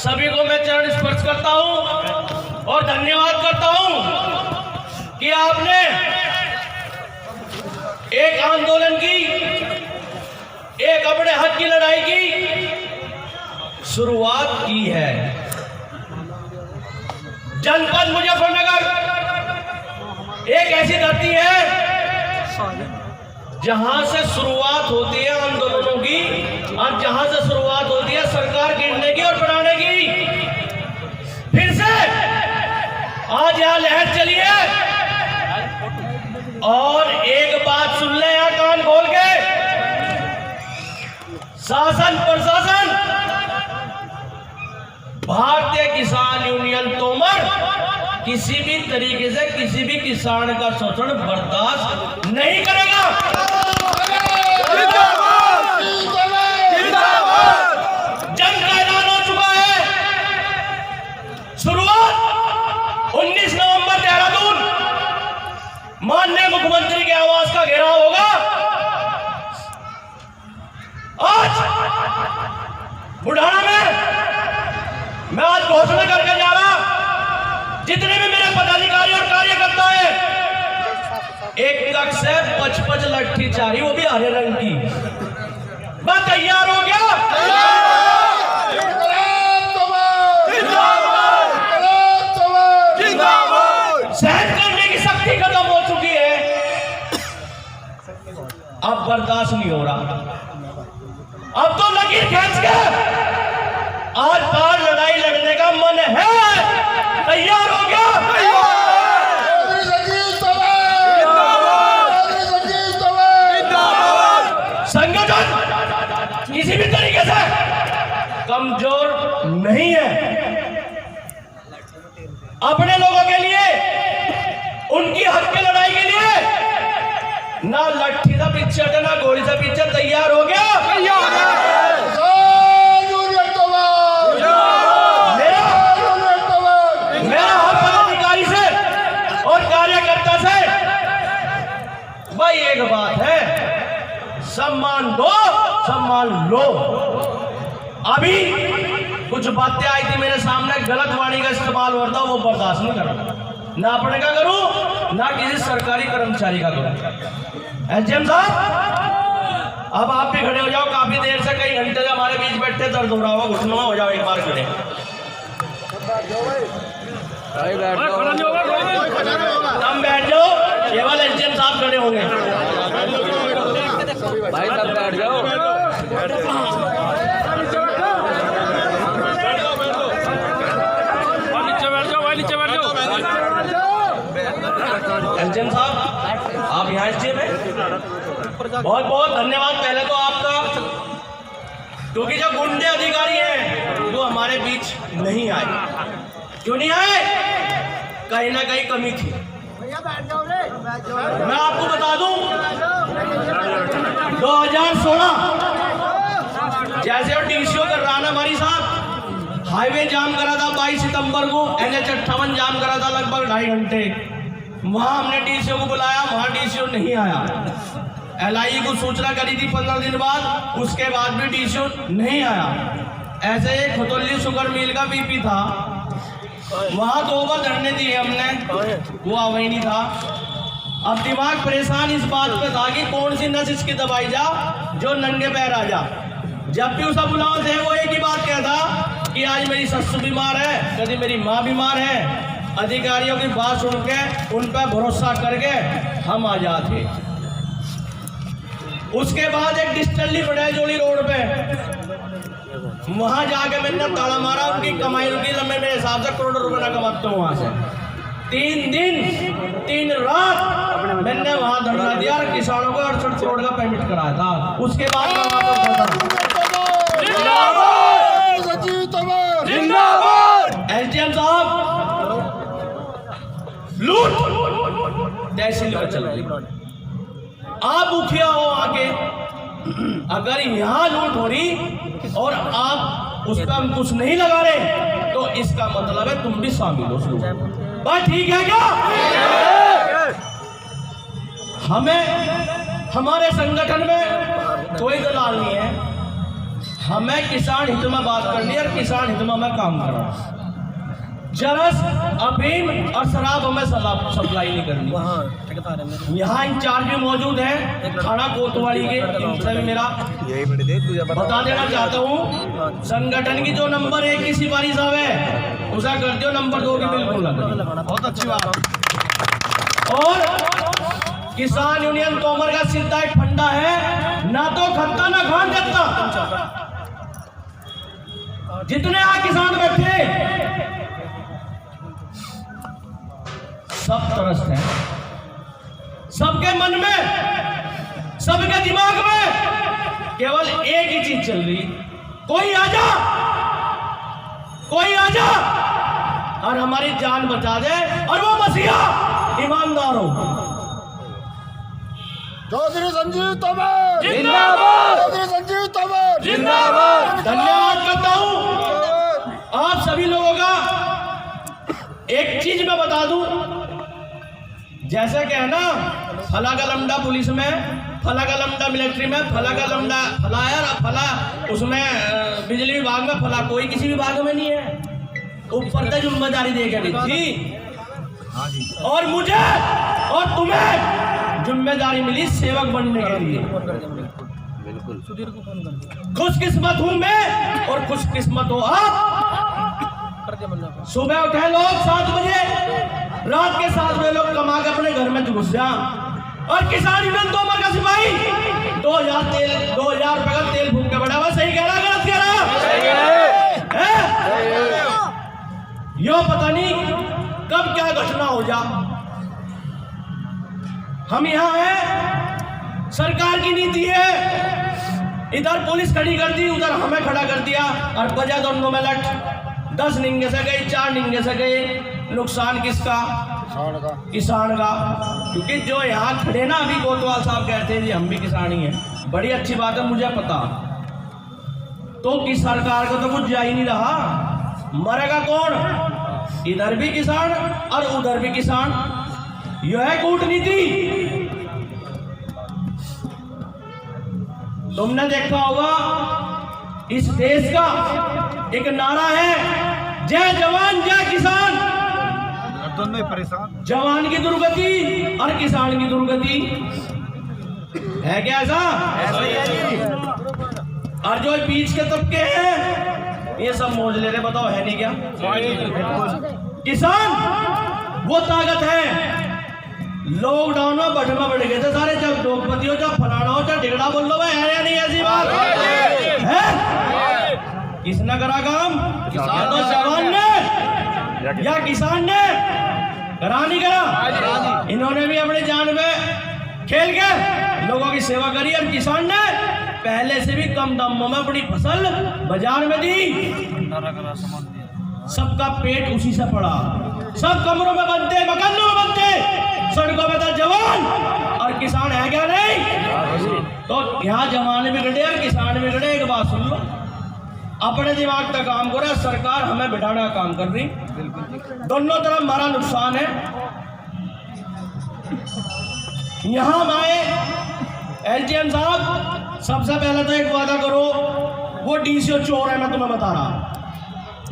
सभी को मैं चरण स्पर्श करता हूं और धन्यवाद करता हूं कि आपने एक आंदोलन की, एक अपने हक की लड़ाई की शुरुआत की है। जनपद मुजफ्फरनगर एक ऐसी धरती है जहां से शुरुआत होती है आंदोलनों की और जहां से शुरुआत होती है सरकार गिरने की और बढ़ाने की। फिर से आज यहां लहर चली है और एक बात सुन ले यहां कान खोल के, शासन प्रशासन भारतीय किसान यूनियन तोमर किसी भी तरीके से किसी भी किसान का शोषण बर्दाश्त नहीं करेगा। जंग का ऐलान हो चुका है। शुरुआत 19 नवंबर देहरादून माननीय मुख्यमंत्री के आवास का घेराव होगा। आज बुढ़ाना में मैं आज घोषणा करके जा रहा, जितने भी मेरे पदाधिकारी और कार्यकर्ता है, एक तक से 55 लट्ठी चारी, वो भी हरे रंग की। मैं तैयार हो गया। सहन करने की शक्ति खत्म हो चुकी है, अब बर्दाश्त नहीं हो रहा। अब तो लकीर खींच के आज बार लड़ाई लड़ने का मन है। तैयार हो गया। संगठन किसी भी तरीके से कमजोर नहीं है। अपने लोगों के लिए, उनकी हक की लड़ाई के लिए ना लट्ठी से पीछे ना गोली से पीछे। तैयार हो गया। मेरा हर पदाधिकारी से और कार्यकर्ता से भाई एक बात है, सम्मान दो, सम्मान लो। अभी कुछ बातें आई थी मेरे सामने, गलत वाणी का इस्तेमाल हो रहा था, वो बर्दाश्त नहीं करना। ना अपने का करूं ना किसी सरकारी कर्मचारी का करूं। एसडीएम साहब, अब आप भी खड़े हो जाओ। काफी देर से, कई घंटे से हमारे बीच बैठे, दर्द हो रहा होगा, घुटनों में हो जाओ एक बार खड़े। तुम बैठ जाओ, केवल एसडीएम साहब खड़े होंगे। भाई तब बैठ जाओ। एसडीएम साहब, आप यहाँ एसडीएम हैं, बहुत बहुत धन्यवाद पहले तो आपका, क्योंकि जो गुंडे अधिकारी हैं वो हमारे बीच नहीं आए। क्यों नहीं आए? कहीं ना कहीं कमी थी। मैं आपको बता दूं, 2016 जैसे डीसीओ कर रहा ना हमारी साहब, हाईवे जाम करा था 22 सितंबर को, NH 58 जाम करा था लगभग 2.5 घंटे। वहां हमने डीसीओ को बुलाया, वहां डीसीओ नहीं आया। LIE को सूचना करी थी 15 दिन बाद, उसके बाद भी डीसीओ नहीं आया। ऐसे एक खतौली शुगर मिल का बीपी था, वहां 2 बार धरने दिए हमने, वो वही नहीं था। अब दिमाग परेशान इस बात पे था कि कौन सी नस इसकी दबाई जा जो नंगे पैर आ जा। जब भी उसका बुलाव थे वो एक ही बात कहता कि आज मेरी ससुर बीमार है, कभी मेरी माँ बीमार है। अधिकारियों की बात सुन के उन पर भरोसा करके हम आ जाते। उसके बाद एक डिस्टली बड़ाईजोली रोड पे, वहां जाके मैंने ताला मारा। उनकी कमाई रुकी, मैं मेरे हिसाब से करोड़ों रुपए ना कमाता हूँ वहां से। 3 दिन 3 रात मैंने वहां धरना दिया और किसानों को 68 करोड़ का पेमेंट कराया था। उसके बाद एसडीएम साहब, लूट तहसील पर चल रही। आप मुखिया हो आके, अगर यहाँ लूट हो रही और आप उस पर कुछ नहीं लगा रहे तो इसका मतलब है तुम भी शामिल हो। बात ठीक है क्या? हमें हमारे संगठन में कोई दलाल नहीं है। हमें किसान हित में बात करनी है और किसान हित में मैं काम कर रहा हूँ। जरस, अफीम और शराब हमें सप्लाई नहीं करनी। यहाँ इंचार्ज भी मौजूद है थाना कोतवाली के, इनसे भी मेरा बता देना चाहता हूँ, संगठन की जो नंबर 1 की सिपाही साहब है उसे कर दियो, नंबर 2 की बिल्कुल ना करिए। बहुत अच्छी बात। और किसान यूनियन तोमर का सीधा एक फंडा है, ना तो खत्ता ना खान देता। जितने यहाँ किसान बैठे सब त्रस्त हैं, सबके मन में, सबके दिमाग में केवल एक ही चीज चल रही, कोई आजा, कोई आजा और हमारी जान बचा दे, और वो मसीहा ईमानदार हो। चौधरी संजीव तोमर जिंदाबाद, चौधरी संजीव तोमर जिंदाबाद। धन्यवाद करता हूं आप सभी लोगों का। एक चीज मैं बता दूं, जैसे कि है ना, फला का लमडा पुलिस में, फला का लमडा मिलिट्री में, फला का लमडा फला यार, फला उसमें बिजली विभाग में, फला कोई किसी विभाग में नहीं है। ऊपर से जिम्मेदारी दे के दी थी, और मुझे और तुम्हें जिम्मेदारी मिली सेवक बनने के लिए। खुशकिस्मत हूं मैं और खुशकिस्मत हो आप। सुबह उठे लोग 7 बजे, रात के 7 बजे लोग कमा के अपने घर में घुस जा, और किसान यूनियन तोमर का सिपाही 2000 रुपए का तेल फूक के बैठा हुआ। सही कह रहा, गलत कह रहा है? यो पता नहीं कब क्या घटना हो जा। हम यहाँ हैं, सरकार की नीति है, इधर पुलिस खड़ी कर दी, उधर हमें खड़ा कर दिया, और बजा दोनों में लट। 10 निंगे से गए, 4 निंगे से गए। नुकसान किसका? किसान का। क्योंकि जो यहाँ खड़े ना, अभी कोतवाल साहब कहते हैं जी हम भी किसान ही हैं, बड़ी अच्छी बात है, मुझे पता। तो कि सरकार को तो कुछ जा ही नहीं रहा, मरेगा कौन? इधर भी किसान और उधर भी किसान। यह है कूटनीति। तुमने देखा होगा इस देश का एक नारा है, जय जवान जय किसान। दोनों परेशान, जवान की दुर्गति और किसान की दुर्गति है क्या? ऐसा ही है जी। और जो बीच के तबके हैं ये सब मौज ले रहे, बताओ है नहीं क्या? किसान वो ताकत है। लॉकडाउन में बढ़ गए थे सारे, जब लोकपति हो, जब फलाना हो, जब ढिगड़ा बोल लो, भाई है या नहीं ऐसी बात है? किसने करा काम? या तो जवान ने या किसान ने करा, नहीं करा? इन्होंने भी अपनी जान में खेल के लोगों की सेवा करी, और किसान ने पहले से भी कम दामों में अपनी फसल बाजार में दी। सबका पेट उसी से पड़ा, सब कमरों में बनते, मकानों में बनते, सड़कों में था जवान, और किसान है क्या? नहीं। तो यहाँ जवान बिगड़े और किसान बिगड़े। एक बात सुन लो, अपने दिमाग का काम करो, सरकार हमें बिठाने का काम कर रही। दोनों तरफ हमारा नुकसान है। यहाँ हमारे एलजीएम साहब, सबसे पहले तो एक वादा करो, वो डीसीओ चोर है, मैं तुम्हें बता रहा।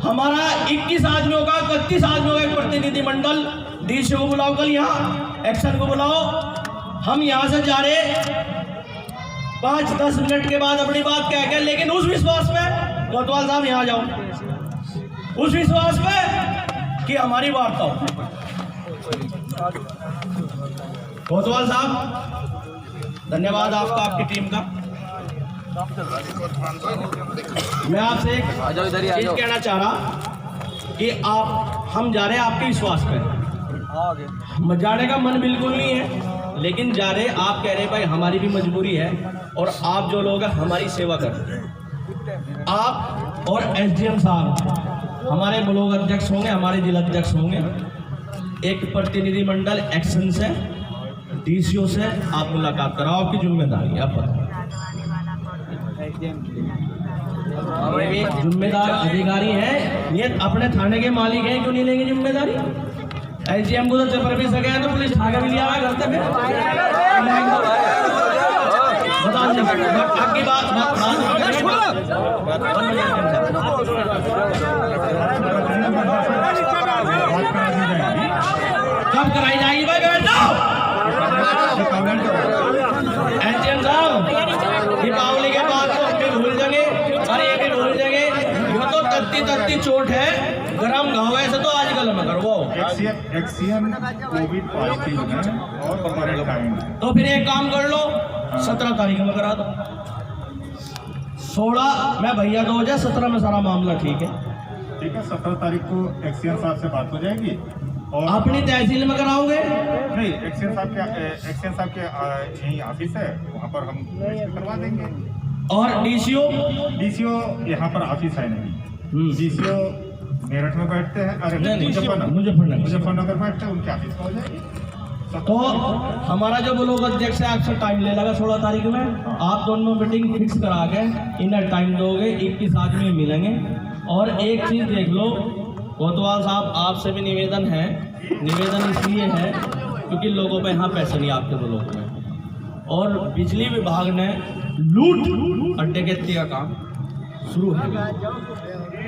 हमारा 21 आदमियों का, 31 आदमियों का एक प्रतिनिधि मंडल, डीसीओ को बुलाओ, कल यहाँ एक्शन को बुलाओ। हम यहाँ से जा रहे 5-10 मिनट के बाद अपनी बात कह के, लेकिन उस विश्वास में, कोतवाल साहब यहाँ जाओ, उस विश्वास में कि हमारी वार्ता हो। कोतवाल साहब धन्यवाद आपका, आपकी टीम का। मैं आपसे एक चीज कहना चाह रहा कि हम जा रहे हैं आपके विश्वास पे। जाने का मन बिल्कुल नहीं है, लेकिन जा रहे, आप कह रहे भाई हमारी भी मजबूरी है, और आप जो लोग हैं हमारी सेवा कर रहे हैं। आप और एसडीएम साहब हमारे ब्लॉक अध्यक्ष होंगे, हमारे जिला अध्यक्ष होंगे। एक प्रतिनिधि मंडल एक्शन से, डीसीओ से आप मुलाकात कराओ, आपकी जिम्मेदारी आप बताओ। जिम्मेदार अधिकारी हैं ये, अपने थाने के मालिक हैं, क्यों नहीं लेंगे जिम्मेदारी? एसडीएम को तो चपर भी सके हैं तो पुलिस ठाके भी लिया है घर पे। बताओ आपकी बात कब कराई जाएगी भाई? बैठ जाओ। एनजीएम साहब, दीपावली के बाद तो हम भी भूल जाएंगे और ये भी भूल जाएंगे। ये तो तत्ती चोट है, गरम घाव है, ऐसे तो आजकल में करवाओ। एक्सीएम कोविड पॉजिटिव है और क्वारंटाइन है। तो फिर एक काम कर लो, 17 तारीख में करा दो। 16 में भैया तो हो जाए, 17 में सारा मामला ठीक है। ठीक है, 17 तारीख को एक्सीएम साहब से बात हो जाएगी और अपनी तहसील में कराओगे? नहीं, एक्सीएम साहब के यही ऑफिस है, वहाँ पर हम रजिस्टर करवा देंगे। और डीसीओ यहाँ पर ऑफिस है नहीं, डीसीओ मेरठ में बैठते हैं, अरे मुजफ्फरनगर बैठते हैं, उनके ऑफिस में हो जाएगी। तो हमारा जो ब्लॉक अध्यक्ष है आपसे टाइम ले लेगा 16 तारीख में। आप दोनों मीटिंग फिक्स करा के इन्हें टाइम दोगे, 21 आदमी मिलेंगे। और एक चीज़ देख लो कोतवाल साहब, आपसे भी निवेदन है, निवेदन इसलिए है क्योंकि लोगों पे यहाँ पैसे नहीं आपके ब्लॉक में, और बिजली विभाग ने लूट और डकैती का काम शुरू है।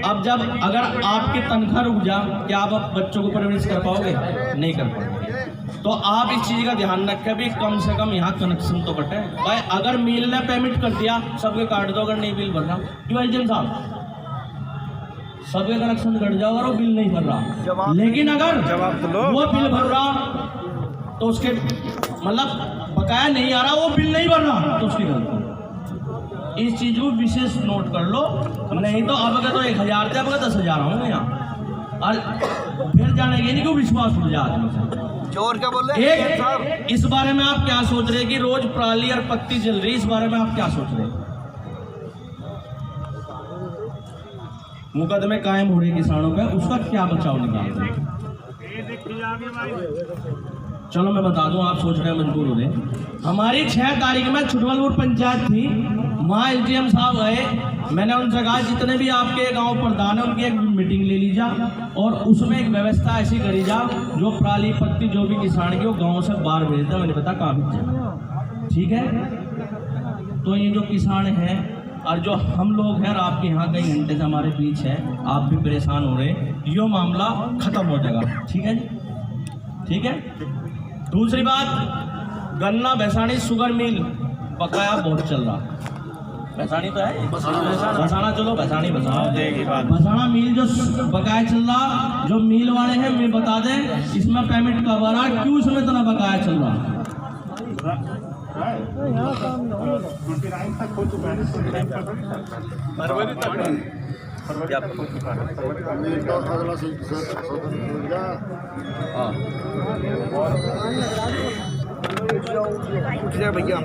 अब जब अगर आपकी तनख्वाह रुक जा, क्या आप बच्चों को परवरिश कर पाओगे? नहीं कर पाओगे। तो आप इस चीज़ का ध्यान रखें भी कम से कम यहाँ कनेक्शन तो कटे भाई। अगर मिल ने पेमेंट कर दिया सबके काट दो, अगर नहीं बिल भर रहा क्यों एजेंट साहब, सबके कनेक्शन कट जाओ और वो बिल नहीं भर रहा। लेकिन अगर वो बिल भर रहा तो उसके मतलब बकाया नहीं आ रहा, वो बिल नहीं भर रहा तो उसकी गलती। इस चीज को विशेष नोट कर लो, नहीं तो अब अगर तो 1000 थे, अब अगर 10,000 होंगे यहाँ। और फिर जाने के नहीं, क्यों विश्वास उठ जाए आदमी से। जोर क्या बोल रहे हैं? एक इस बारे में आप क्या सोच रहे हैं कि रोज पराली और पत्ती जल रही, इस बारे में आप क्या सोच रहे हैं? मुकदमे कायम हो रहे किसानों पे, उसका क्या बचाव निकाल रहे हैं? चलो मैं बता दूं, आप सोच रहे हैं मजबूर हो रहे। हमारी 6 तारीख में छुटवलपुर पंचायत थी, वहाँ एसडीएम साहब गए। मैंने उनसे कहा जितने भी आपके गांव प्रधान है उनकी एक मीटिंग ले लीजा और उसमें एक व्यवस्था ऐसी करी जा जो पराली पत्ती जो भी किसान की वो गाँव से बाहर भेज दे। मैंने पता कहाँ भेज जाए, ठीक है। तो ये जो किसान हैं और जो हम लोग हैं, आपके यहाँ कई घंटे से हमारे बीच है, आप भी परेशान हो रहे हैं, ये मामला खत्म हो जाएगा, ठीक है जी, ठीक है। दूसरी बात, गन्ना भैसाणी शुगर मिल बकाया बहुत चल रहा। भैसाणी तो है, भैसाना, चलो भैसाणी भैसाना मिल जो बकाया चल रहा, जो मिल वाले हैं मैं बता दें इसमें पेमेंट कब आ रहा, क्यों इसमें इतना बकाया चल रहा? 29 तक हो चुका है, फरवरी तक भैया